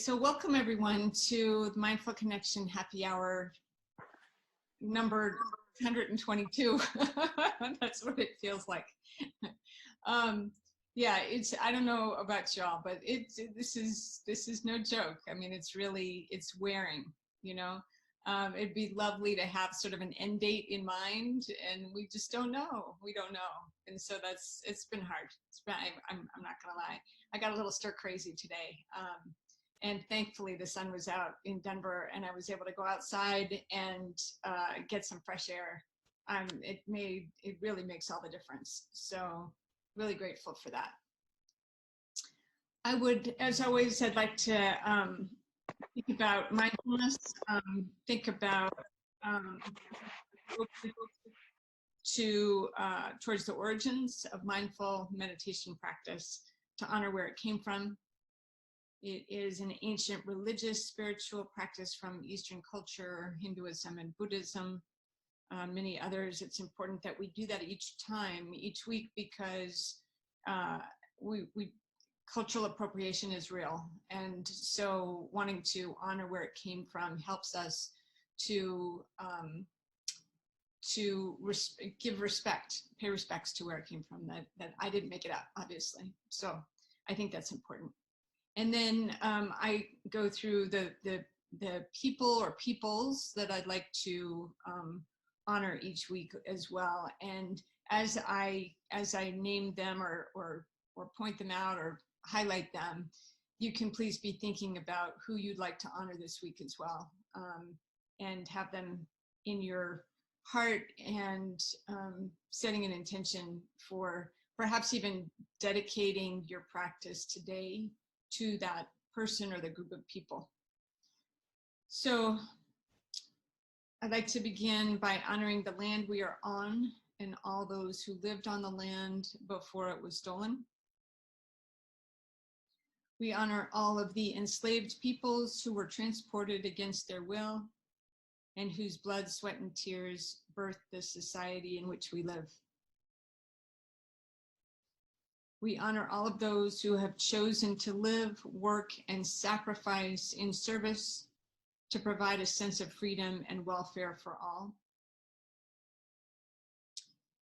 So welcome everyone to the Mindful Connection Happy Hour number 122. That's what it feels like. Yeah, I don't know about y'all, but this is no joke. I mean, it's wearing, you know. It'd be lovely to have sort of an end date in mind, and we just don't know. We don't know, and so it's been hard. I'm not gonna lie. I got a little stir crazy today. And thankfully the sun was out in Denver and I was able to go outside and get some fresh air. It really makes all the difference. So really grateful for that. I would, as always, I'd like to think about mindfulness, think about towards the origins of mindful meditation practice, to honor where it came from. It is an ancient religious, spiritual practice from Eastern culture, Hinduism and Buddhism, many others. It's important that we do that each week, because cultural appropriation is real. And so wanting to honor where it came from helps us to give respect, pay respects to where it came from, that I didn't make it up, obviously. So I think that's important. And then I go through the people or peoples that I'd like to honor each week as well. And as I name them or point them out or highlight them, you can please be thinking about who you'd like to honor this week as well, and have them in your heart, and setting an intention for perhaps even dedicating your practice today to that person or the group of people. So I'd like to begin by honoring the land we are on and all those who lived on the land before it was stolen. We honor all of the enslaved peoples who were transported against their will and whose blood, sweat, and tears birthed the society in which we live. We honor all of those who have chosen to live, work, and sacrifice in service to provide a sense of freedom and welfare for all.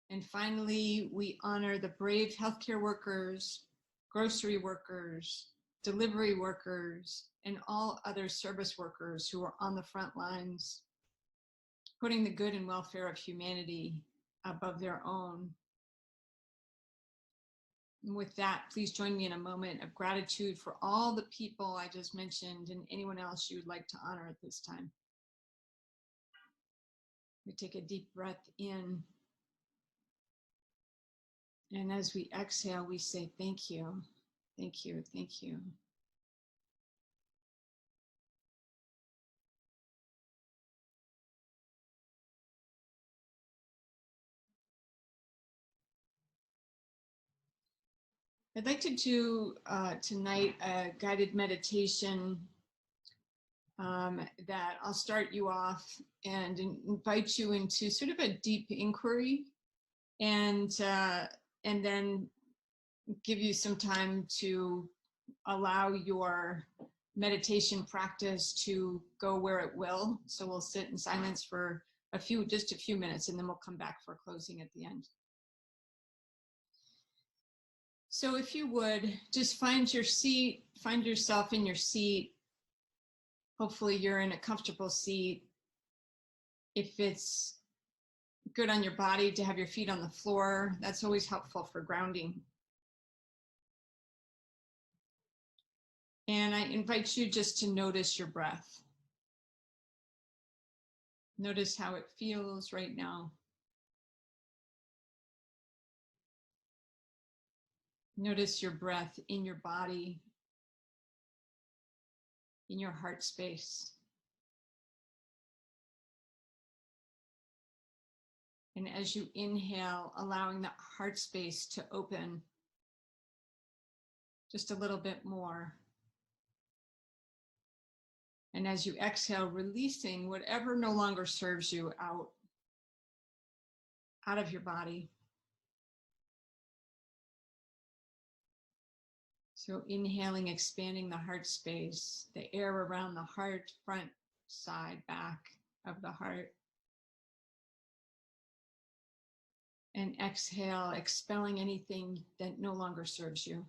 And finally, we honor the brave healthcare workers, grocery workers, delivery workers, and all other service workers who are on the front lines, putting the good and welfare of humanity above their own. And with that, please join me in a moment of gratitude for all the people I just mentioned and anyone else you would like to honor at this time. We take a deep breath in. And as we exhale, we say, thank you, thank you, thank you. I'd like to do tonight a guided meditation that I'll start you off and invite you into sort of a deep inquiry, and then give you some time to allow your meditation practice to go where it will. So we'll sit in silence for just a few minutes, and then we'll come back for closing at the end. So if you would, just find yourself in your seat. Hopefully you're in a comfortable seat. If it's good on your body to have your feet on the floor, that's always helpful for grounding. And I invite you just to notice your breath. Notice how it feels right now. Notice your breath in your body, in your heart space. And as you inhale, allowing that heart space to open just a little bit more. And as you exhale, releasing whatever no longer serves you out of your body. So inhaling, expanding the heart space, the air around the heart, front, side, back of the heart. And exhale, expelling anything that no longer serves you.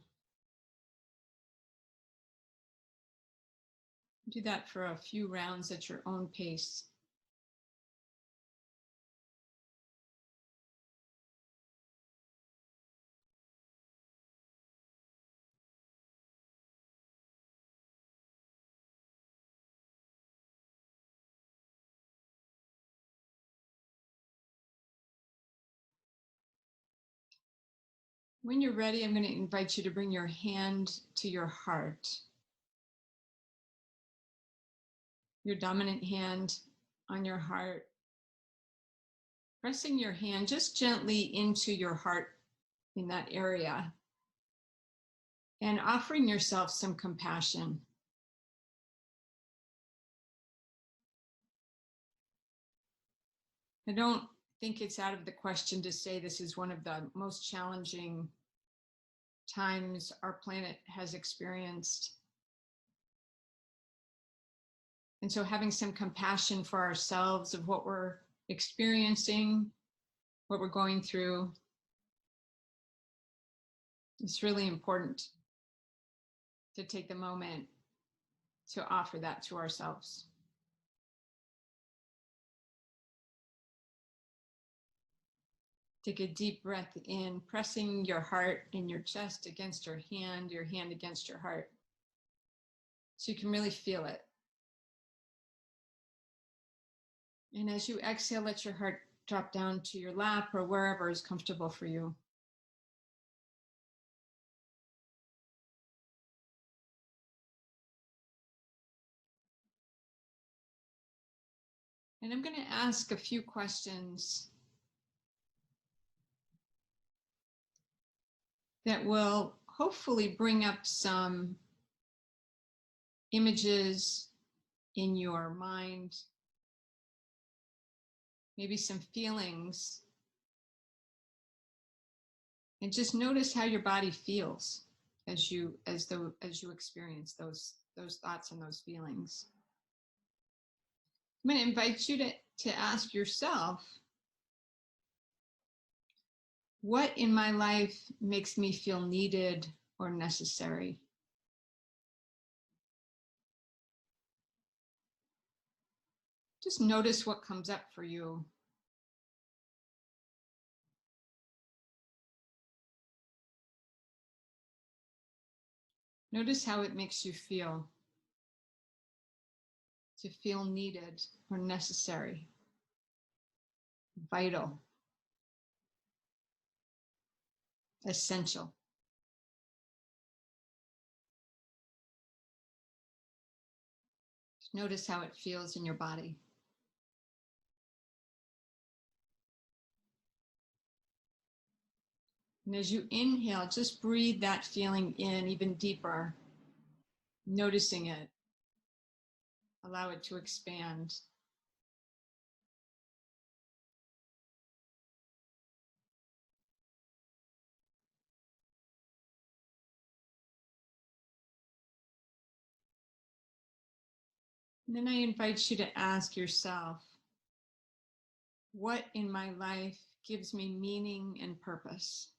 Do that for a few rounds at your own pace. When you're ready, I'm going to invite you to bring your hand to your heart. Your dominant hand on your heart. Pressing your hand just gently into your heart in that area. And offering yourself some compassion. I don't think it's out of the question to say this is one of the most challenging times our planet has experienced. And so having some compassion for ourselves of what we're experiencing, what we're going through, it's really important to take the moment to offer that to ourselves. Take a deep breath in, pressing your heart and your chest against your hand against your heart. So you can really feel it. And as you exhale, let your heart drop down to your lap or wherever is comfortable for you. And I'm going to ask a few questions that will hopefully bring up some images in your mind, maybe some feelings, and just notice how your body feels as you experience those thoughts and those feelings. I'm going to invite you to ask yourself, what in my life makes me feel needed or necessary? Just notice what comes up for you. Notice how it makes you feel to feel needed or necessary, vital, essential. Notice how it feels in your body. And as you inhale, just breathe that feeling in even deeper, noticing it. Allow it to expand. And then I invite you to ask yourself, what in my life gives me meaning and purpose?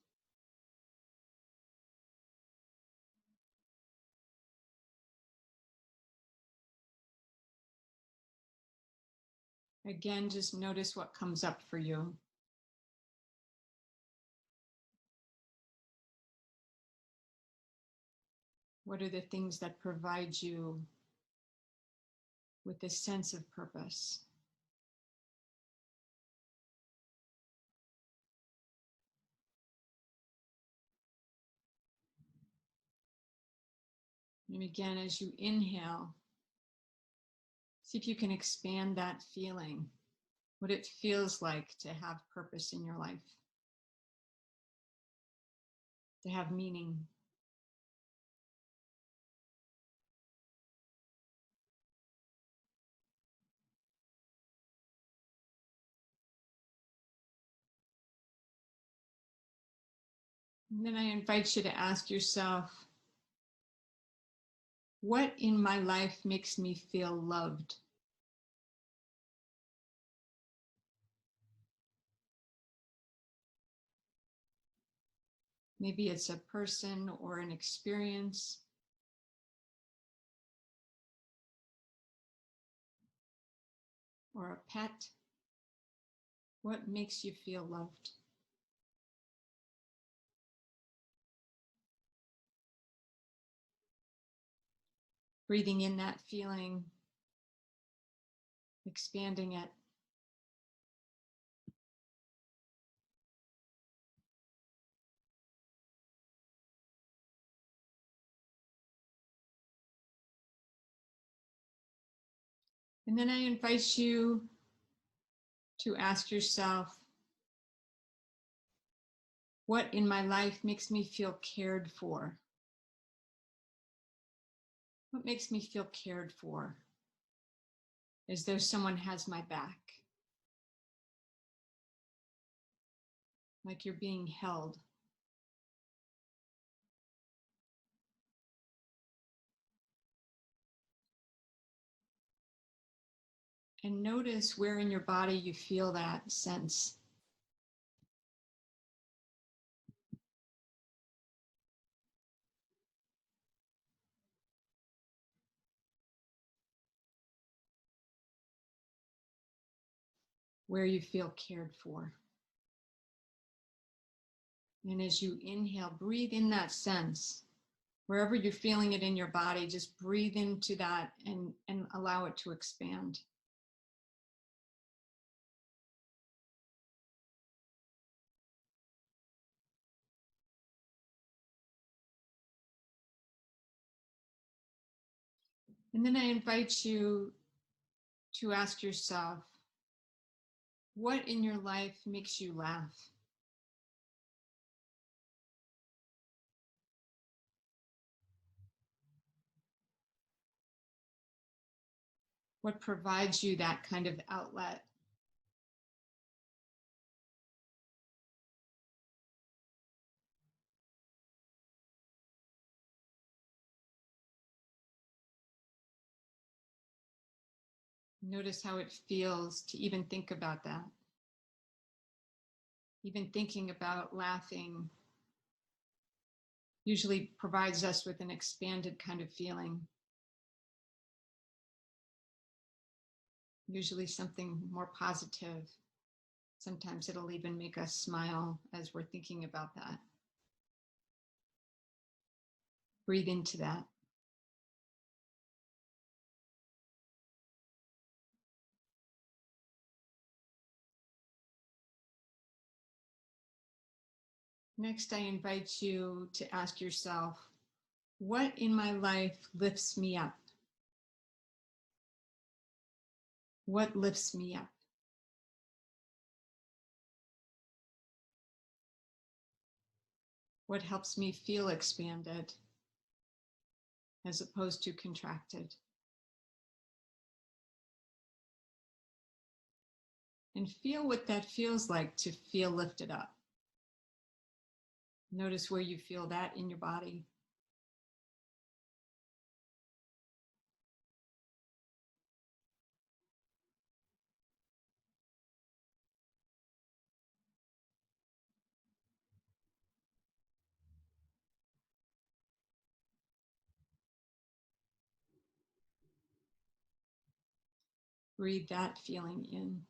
Again, just notice what comes up for you. What are the things that provide you with this sense of purpose? And again, as you inhale, see if you can expand that feeling, what it feels like to have purpose in your life, to have meaning. And then I invite you to ask yourself, What in my life makes me feel loved? Maybe it's a person or an experience. Or a pet. What makes you feel loved? Breathing in that feeling, expanding it. And then I invite you to ask yourself, what in my life makes me feel cared for? What makes me feel cared for? As though someone has my back, like you're being held. And notice where in your body you feel that sense. Where you feel cared for. And as you inhale, breathe in that sense. Wherever you're feeling it in your body, just breathe into that and allow it to expand. And then I invite you to ask yourself, what in your life makes you laugh? What provides you that kind of outlet? Notice how it feels to even think about that. Even thinking about laughing usually provides us with an expanded kind of feeling. Usually something more positive. Sometimes it'll even make us smile as we're thinking about that. Breathe into that. Next, I invite you to ask yourself, what in my life lifts me up? What lifts me up? What helps me feel expanded as opposed to contracted? And feel what that feels like to feel lifted up. Notice where you feel that in your body. Breathe that feeling in.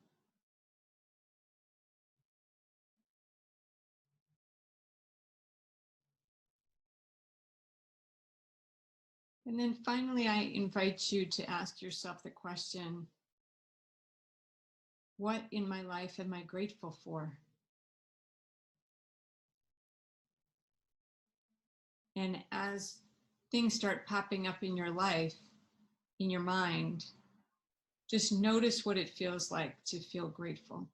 And then finally, I invite you to ask yourself the question, what in my life am I grateful for? And as things start popping up in your life, in your mind, just notice what it feels like to feel grateful.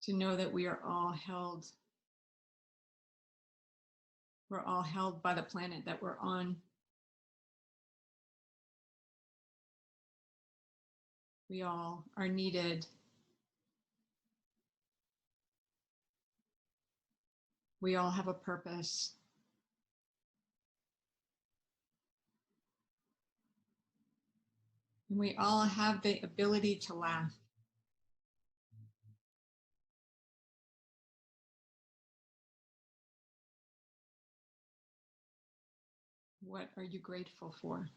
To know that we are all held We're all held by the planet that we're on. We all are needed. We all have a purpose. And we all have the ability to laugh. What are you grateful for?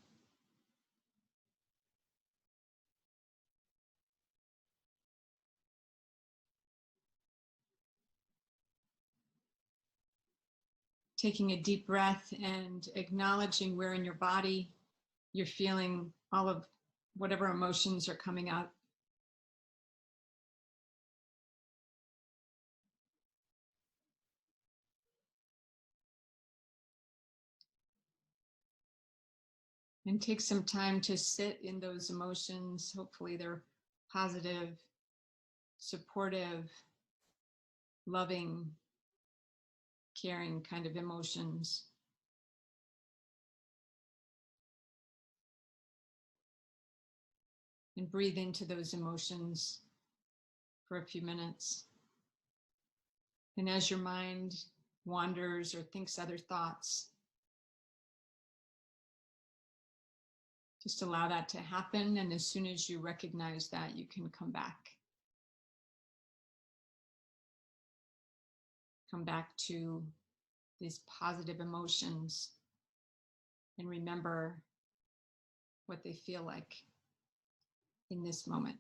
Taking a deep breath and acknowledging where in your body you're feeling all of whatever emotions are coming out. And take some time to sit in those emotions. Hopefully, they're positive, supportive, loving, caring kind of emotions. And breathe into those emotions for a few minutes. And as your mind wanders or thinks other thoughts, just allow that to happen. And as soon as you recognize that, you can come back. Come back to these positive emotions and remember what they feel like in this moment.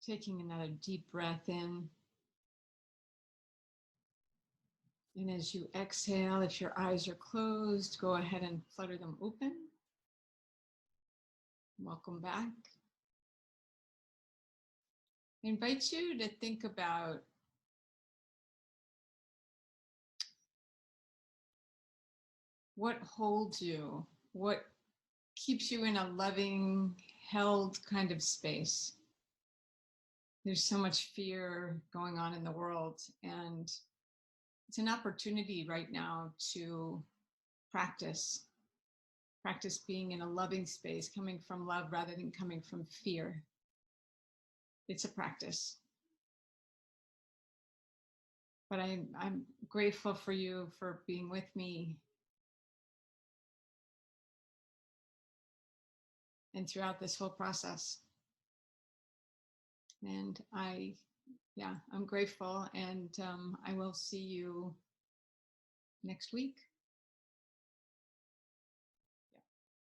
Taking another deep breath in. And as you exhale, if your eyes are closed, go ahead and flutter them open. Welcome back. I invite you to think about what holds you, what keeps you in a loving, held kind of space. There's so much fear going on in the world, and it's an opportunity right now to practice being in a loving space, coming from love rather than coming from fear. It's a practice. But I'm grateful for you for being with me and throughout this whole process. And I'm grateful, and I will see you next week.